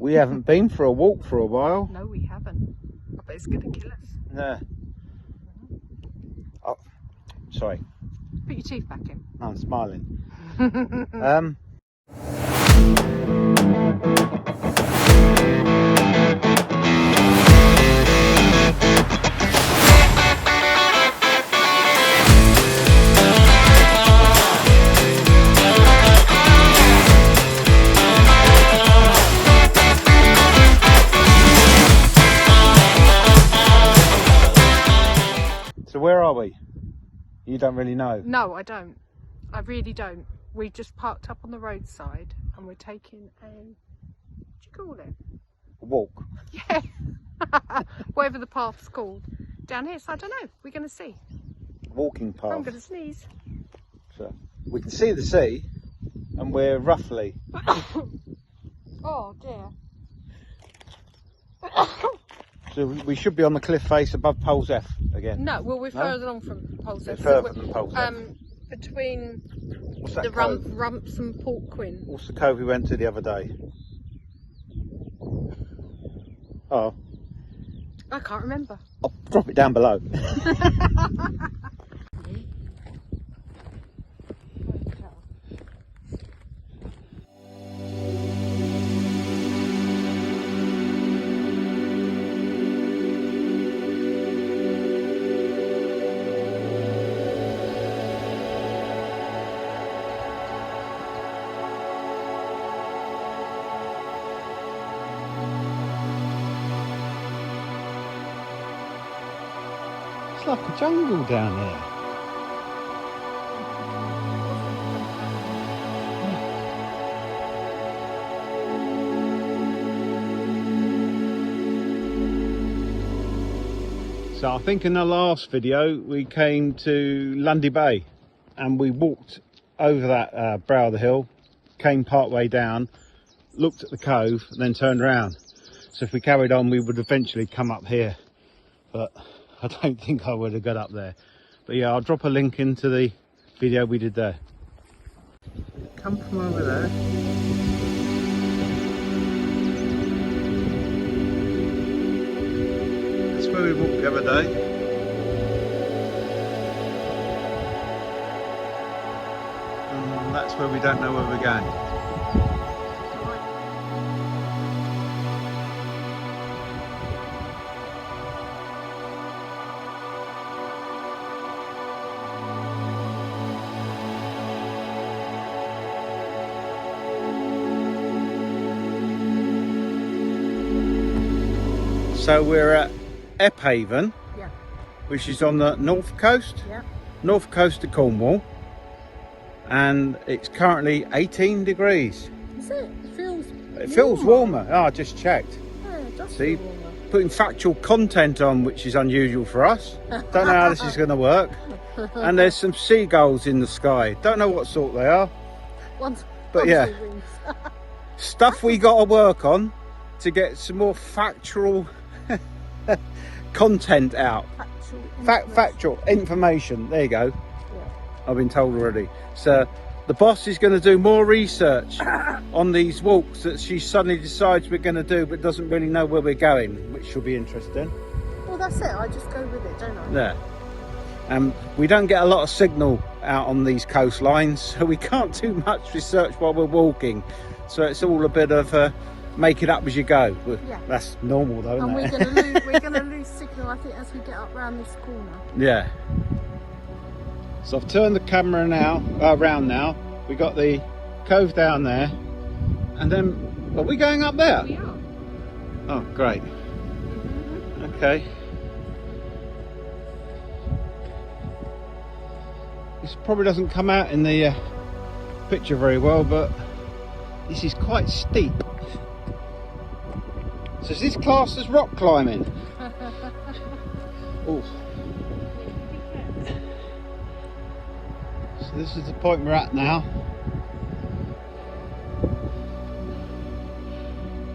We haven't been for a walk for a while. No, we haven't. I bet it's going to kill us. No. Oh, sorry. Put your teeth back in. I'm smiling. So where are we? You don't really know? No, I don't. I really don't. We just parked up on the roadside and we're taking a, what do you call it? A walk. Yeah. Whatever the path's called. Down here, so I don't know. We're going to see. Walking path. I'm going to sneeze. So we can see the sea and we're roughly... Oh dear. So we should be on the cliff face above Poles F again. No, well we're further along from Poles F. Further than Poles F. Between What's that the cove? Rumps and Port Quinn. What's the cove we went to the other day? Oh. I can't remember. I'll drop it down below. It's like a jungle down there. So I think in the last video we came to Lundy Bay and we walked over that brow of the hill, came part way down, looked at the cove and then turned around. So if we carried on we would eventually come up here, but I don't think I would have got up there. But yeah, I'll drop a link into the video we did there. Come from over there. That's where we walked the other day. And that's where we don't know where we're going. So we're at Epphaven, Yeah. which is on the north coast, Yeah. north coast of Cornwall, and it's currently 18 degrees. Is it? It feels warmer. Oh, I just checked. Yeah, it does See, feel warmer. putting factual content on, which is unusual for us. Don't know how this is going to work. And there's some seagulls in the sky. Don't know what sort they are. But yeah, stuff we got to work on to get some more factual content out. Factual information. There you go. Yeah. I've been told already. So the boss is going to do more research on these walks that she suddenly decides we're going to do, but doesn't really know where we're going, which will be interesting. Well, that's it. I just go with it, don't I? Yeah. We don't get a lot of signal out on these coastlines, so we can't do much research while we're walking. So it's all a bit of make it up as you go. Yeah. That's normal though, isn't And it? we're gonna lose signal, I think, as we get up round this corner. Yeah. So I've turned the camera now around now. We got the cove down there, and then are we going up there? We are. Oh, great. Okay. This probably doesn't come out in the picture very well, but this is quite steep. So is this classed as rock climbing? Oh. So this is the point we're at now.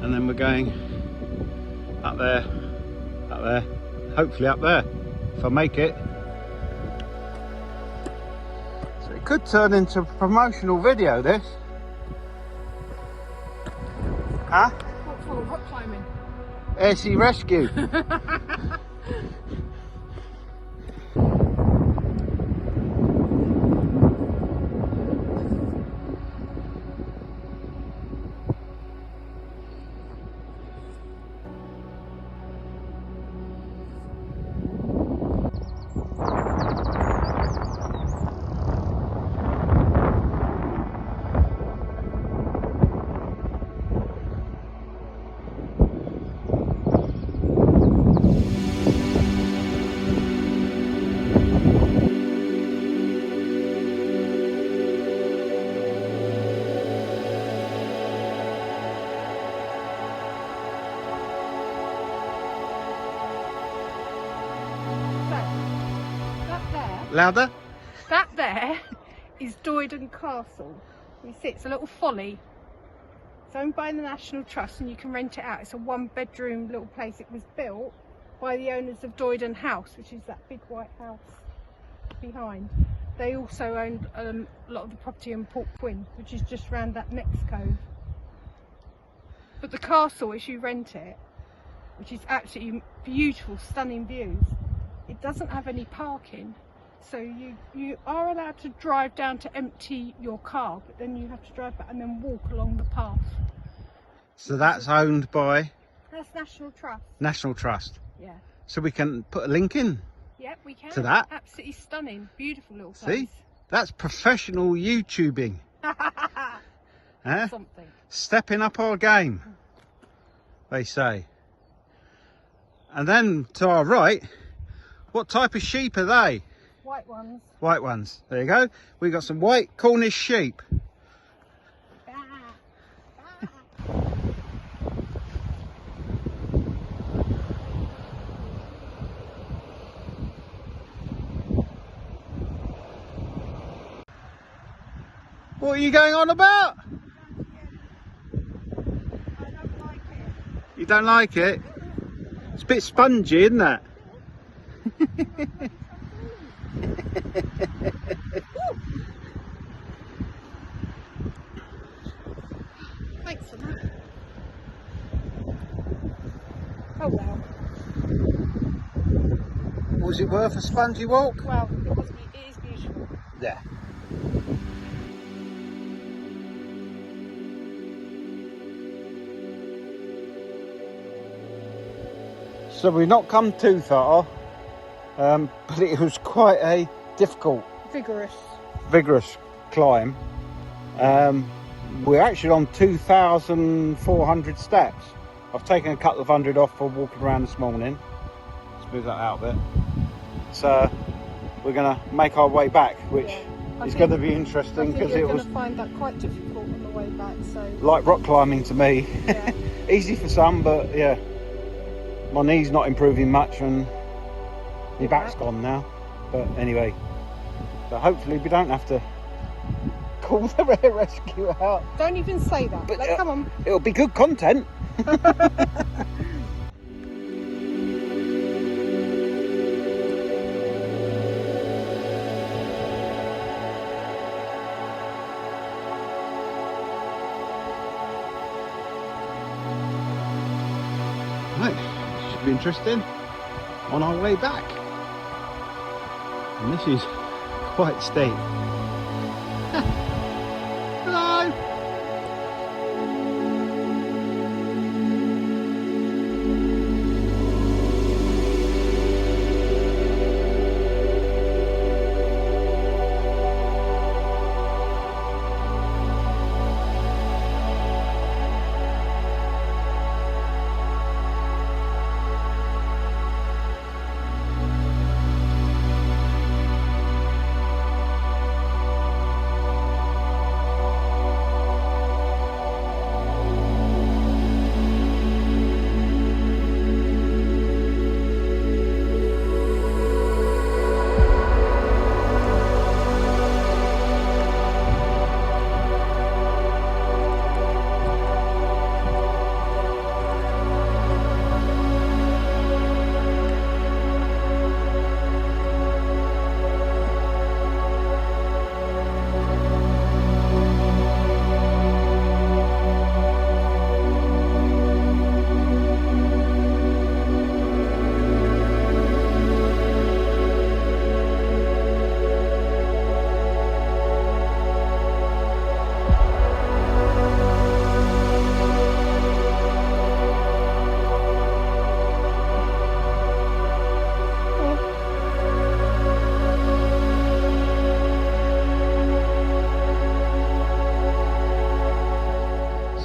And then we're going up there, hopefully up there, if I make it. So it could turn into a promotional video, this. Huh? What for rock climbing. Air Sea Rescue. Louder? That there is Doyden Castle. You see, it's a little folly. It's owned by the National Trust and you can rent it out. It's a 1-bedroom little place. It was built by the owners of Doyden House, which is that big white house behind. They also owned a lot of the property in Port Quinn, which is just round that next cove. But the castle, as you rent it, which is absolutely beautiful, stunning views, it doesn't have any parking. So you are allowed to drive down to empty your car, but then you have to drive back and then walk along the path. So that's owned by? That's National Trust. National Trust. Yeah. So we can put a link in? Yep, we can. To that? Absolutely stunning. Beautiful little place. See? That's professional YouTubing. Something. Stepping up our game, they say. And then to our right, what type of sheep are they? White ones. White ones. There you go. We've got some white Cornish sheep. What are you going on about? I don't like it. You don't like it? It's a bit spongy, isn't it? Thanks for that. Oh well. Was it worth a spongy walk? Well, it is beautiful. Yeah. So we've not come too far, but it was quite a difficult, vigorous climb. We're actually on 2,400 steps. I've taken a couple of hundred off for walking around this morning. Let's move that out a bit. So we're going to make our way back, which is going to be interesting because it was. You're going to find that quite difficult on the way back. So like rock climbing to me. Yeah. Easy for some, but yeah, my knee's not improving much and my back's gone now. But anyway, so hopefully we don't have to call the air rescue out. Don't even say that. But, come on. It'll be good content. Right, should be interesting on our way back. And this is quite steep. Hello!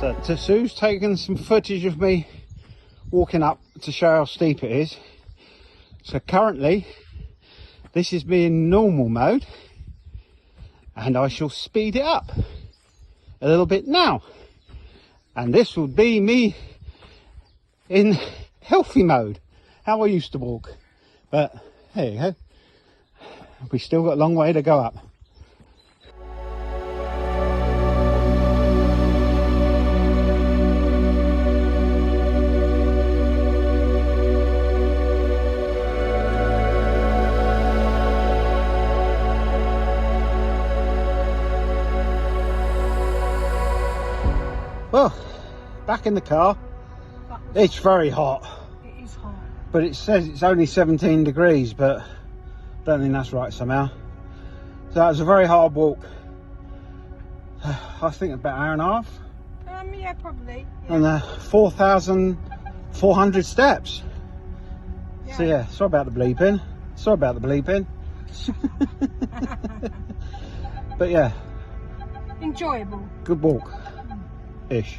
So Sue's taken some footage of me walking up to show how steep it is. So currently this is me in normal mode, and I shall speed it up a little bit now, and this will be me in healthy mode, how I used to walk. But there you go, we still got a long way to go up. Well, back in the car. It's very hot. It is hot. But it says it's only 17 degrees, but I don't think that's right somehow. So that was a very hard walk. I think about an hour and a half. Yeah, probably. Yeah. And 4,400 steps. Yeah. So yeah, sorry about the bleeping. Sorry about the bleeping. But yeah. Enjoyable. Good walk. Ish.